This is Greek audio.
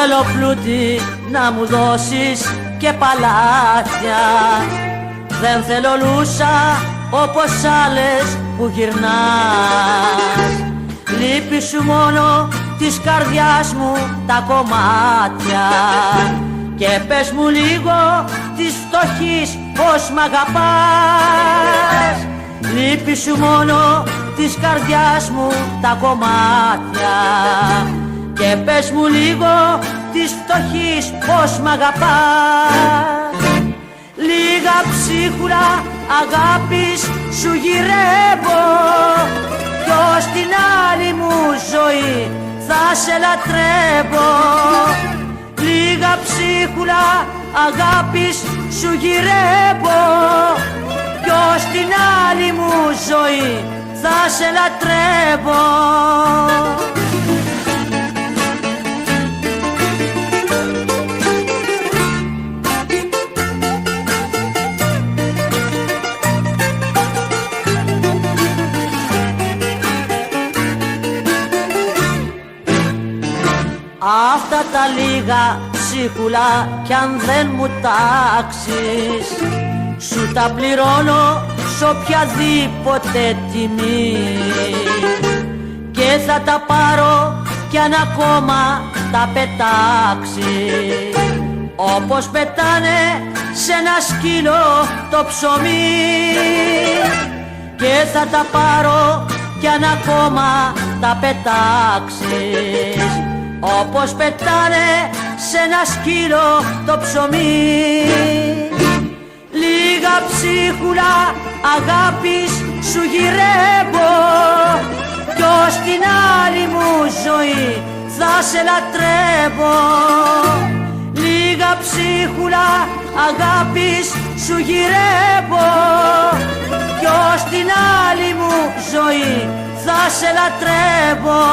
θέλω πλούτη να μου δώσεις και παλάτια. Δεν θέλω λούσα όπως άλλες που γυρνάς. Λύπη σου μόνο της καρδιάς μου τα κομμάτια. Και πες μου λίγο της φτωχής πως μ' αγαπάς. Λύπη σου μόνο της καρδιάς μου τα κομμάτια. Και πες μου λίγο της φτωχής πως μ' αγαπάς. Λίγα ψίχουλα αγάπης σου γυρεύω, κι ως την άλλη μου ζωή θα σε λατρεύω. Λίγα ψίχουλα αγάπης σου γυρεύω, κι ως την άλλη μου ζωή θα σε λατρεύω. Αυτά τα λίγα ψίχουλα κι αν δεν μου τάξεις, σου τα πληρώνω σ' οποιαδήποτε τιμή. Και θα τα πάρω κι αν ακόμα τα πετάξεις, όπως πετάνε σε ένα σκύλο το ψωμί. Και θα τα πάρω κι αν ακόμα τα πετάξεις, όπως πετάνε σε ένα σκύλο το ψωμί. Λίγα ψίχουλα αγάπης σου γυρεύω, κι ως την άλλη μου ζωή θα σε λατρεύω. Λίγα ψίχουλα αγάπης σου γυρεύω, κι ως την άλλη μου ζωή θα σε λατρεύω.